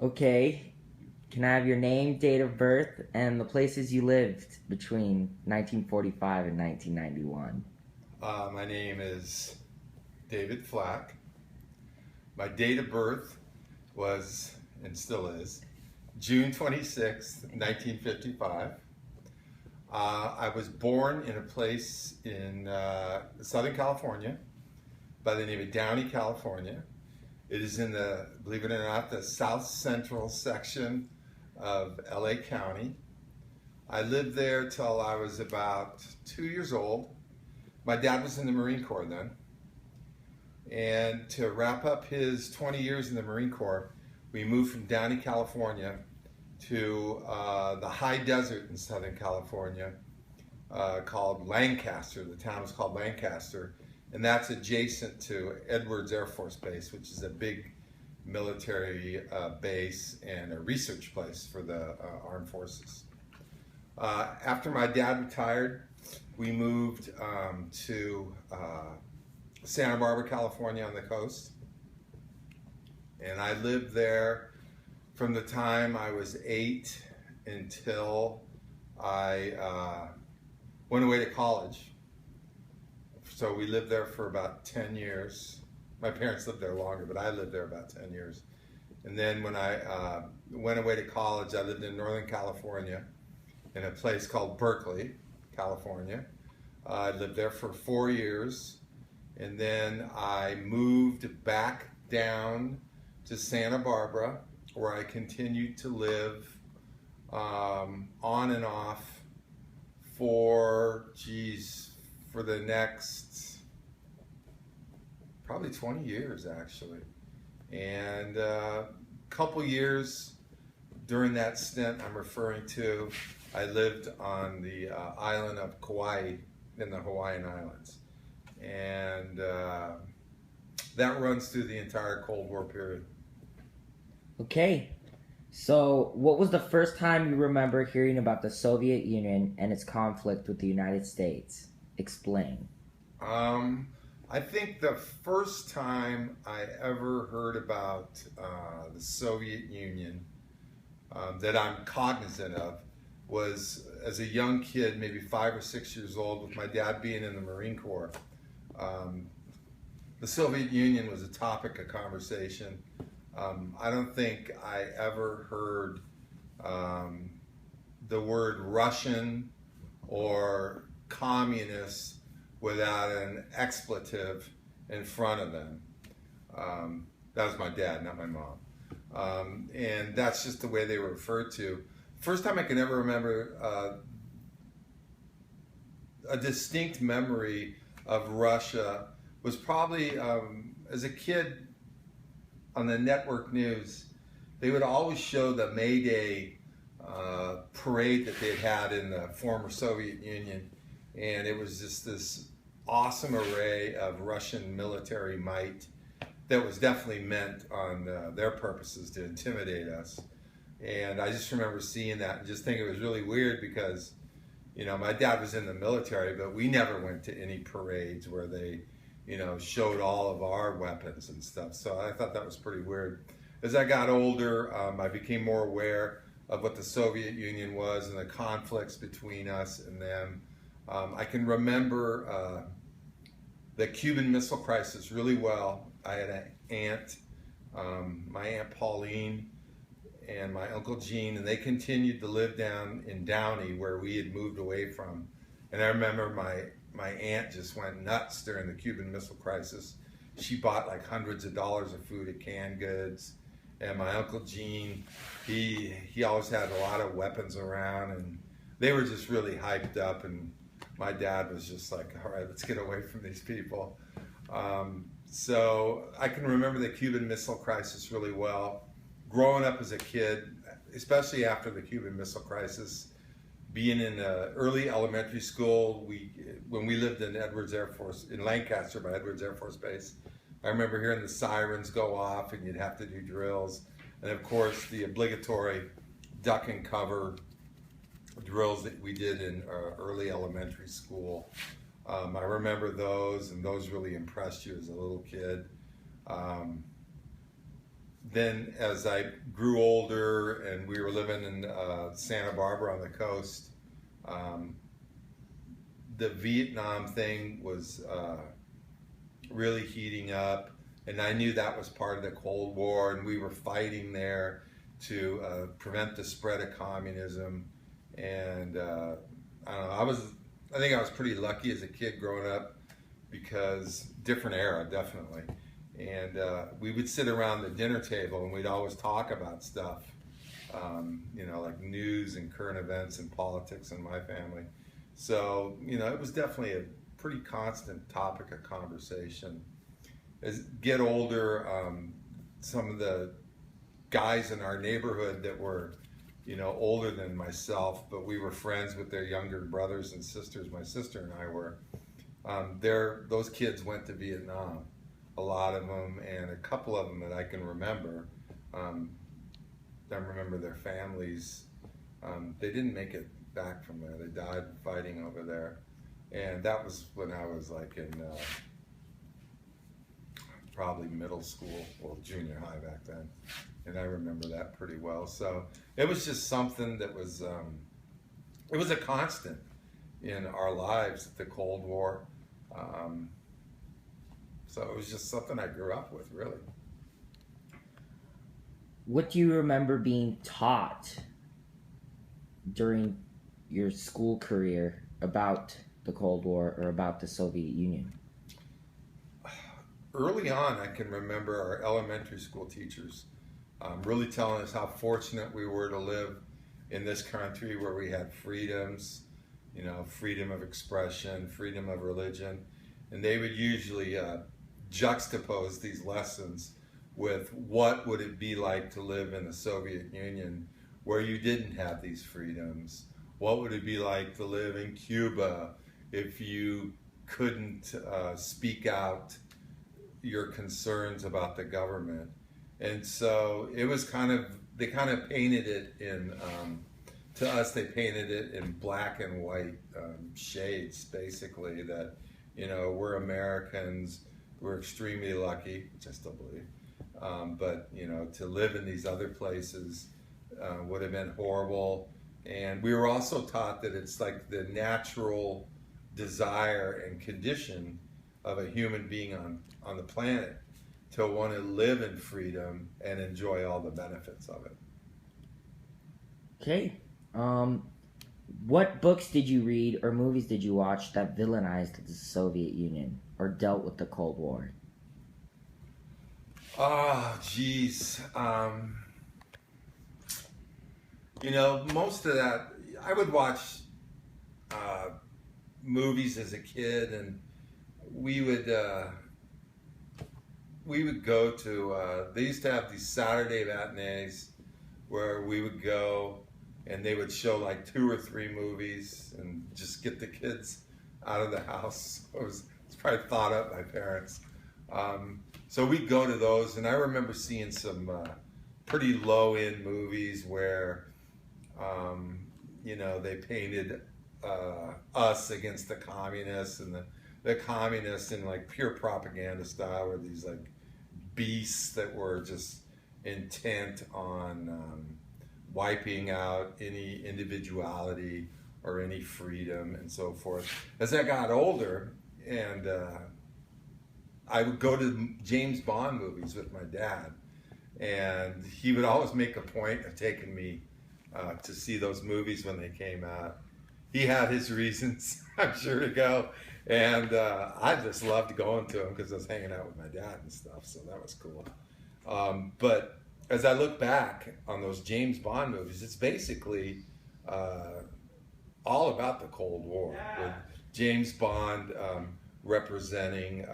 Okay, can I have your name, date of birth, and the places you lived between 1945 and 1991? My name is David Flack. My date of birth was, and still is, June 26th, 1955. I was born in a place in Southern California by the name of Downey, California. It is in the, believe it or not, the south central section of LA County. I lived there till I was about 2 years old. My dad was in the Marine Corps then. And to wrap up his 20 years in the Marine Corps, we moved from Downey, California to the high desert in Southern California called Lancaster. The town is called Lancaster, and that's adjacent to Edwards Air Force Base, which is a big military base and a research place for the armed forces. After my dad retired, we moved to Santa Barbara, California on the coast. And I lived there from the time I was 8 until I went away to college. So we lived there for about 10 years. My parents lived there longer, but I lived there about 10 years. And then when I went away to college, I lived in Northern California in a place called Berkeley, California. I lived there for 4 years. And then I moved back down to Santa Barbara, where I continued to live on and off for the next probably 20 years actually. And a couple years during that stint I'm referring to, I lived on the island of Kauai in the Hawaiian Islands. And that runs through the entire Cold War period. Okay, so what was the first time you remember hearing about the Soviet Union and its conflict with the United States? Explain. I think the first time I ever heard about the Soviet Union that I'm cognizant of was as a young kid, maybe 5 or 6 years old, with my dad being in the Marine Corps. The Soviet Union was a topic of conversation. I don't think I ever heard the word Russian or communist without an expletive in front of them. That was my dad, not my mom. And that's just the way they were referred to. First time I can ever remember a distinct memory of Russia was probably as a kid on the network news. They would always show the May Day parade that they'd had in the former Soviet Union, and it was just this awesome array of Russian military might that was definitely meant on their purposes to intimidate us. And I just remember seeing that and just thinking it was really weird because, you know, my dad was in the military, but we never went to any parades where they, you know, showed all of our weapons and stuff. So I thought that was pretty weird. As I got older, I became more aware of what the Soviet Union was and the conflicts between us and them. I can remember the Cuban Missile Crisis really well. I had an aunt, my Aunt Pauline, and my Uncle Gene, and they continued to live down in Downey where we had moved away from. And I remember my aunt just went nuts during the Cuban Missile Crisis. She bought like hundreds of dollars of food at canned goods. And my Uncle Gene, he always had a lot of weapons around, and they were just really hyped up. And my dad was just like, all right, let's get away from these people. So I can remember the Cuban Missile Crisis really well. Growing up as a kid, especially after the Cuban Missile Crisis, being in early elementary school, when we lived in Lancaster by Edwards Air Force Base, I remember hearing the sirens go off and you'd have to do drills. And of course, the obligatory duck and cover drills that we did in early elementary school. I remember those, and those really impressed you as a little kid. then as I grew older and we were living in Santa Barbara on the coast, um, the Vietnam thing was really heating up, and I knew that was part of the Cold War, and we were fighting there to prevent the spread of communism. And I don't know, I think I was pretty lucky as a kid growing up because different era, definitely. And we would sit around the dinner table and we'd always talk about stuff, like news and current events and politics in my family. So, it was definitely a pretty constant topic of conversation. As get older, some of the guys in our neighborhood that were, older than myself, but we were friends with their younger brothers and sisters. My sister and I were. Those kids went to Vietnam, a lot of them, and a couple of them that I can remember. I remember their families. They didn't make it back from there. They died fighting over there, and that was when I was like in probably middle school or junior high back then, and I remember that pretty well. So it was just something that was it was a constant in our lives, the Cold War. So it was just something I grew up with, really. What do you remember being taught during your school career about the Cold War or about the Soviet Union? Early on, I can remember our elementary school teachers really telling us how fortunate we were to live in this country where we had freedoms, freedom of expression, freedom of religion. And they would usually juxtapose these lessons with what would it be like to live in the Soviet Union where you didn't have these freedoms? What would it be like to live in Cuba if you couldn't speak out your concerns about the government? And so it was they kind of painted it in, to us, they painted it in black and white shades, basically, that, we're Americans, we're extremely lucky, which I still believe, but, to live in these other places would have been horrible. And we were also taught that it's like the natural desire and condition of a human being on the planet to want to live in freedom and enjoy all the benefits of it. Okay. What books did you read or movies did you watch that villainized the Soviet Union or dealt with the Cold War? Oh, geez. Most of that, I would watch movies as a kid, and we would go to, they used to have these Saturday matinees where we would go and they would show like 2 or 3 movies and just get the kids out of the house. It's probably thought up by parents. So we'd go to those, and I remember seeing some pretty low-end movies where, they painted us against the communists, and the communists in like pure propaganda style were these like beasts that were just intent on wiping out any individuality or any freedom and so forth. As I got older, and I would go to James Bond movies with my dad, and he would always make a point of taking me to see those movies when they came out. He had his reasons, I'm sure, to go, and I just loved going to them because I was hanging out with my dad and stuff, so that was cool. But as I look back on those James Bond movies, it's basically all about the Cold War, with James Bond representing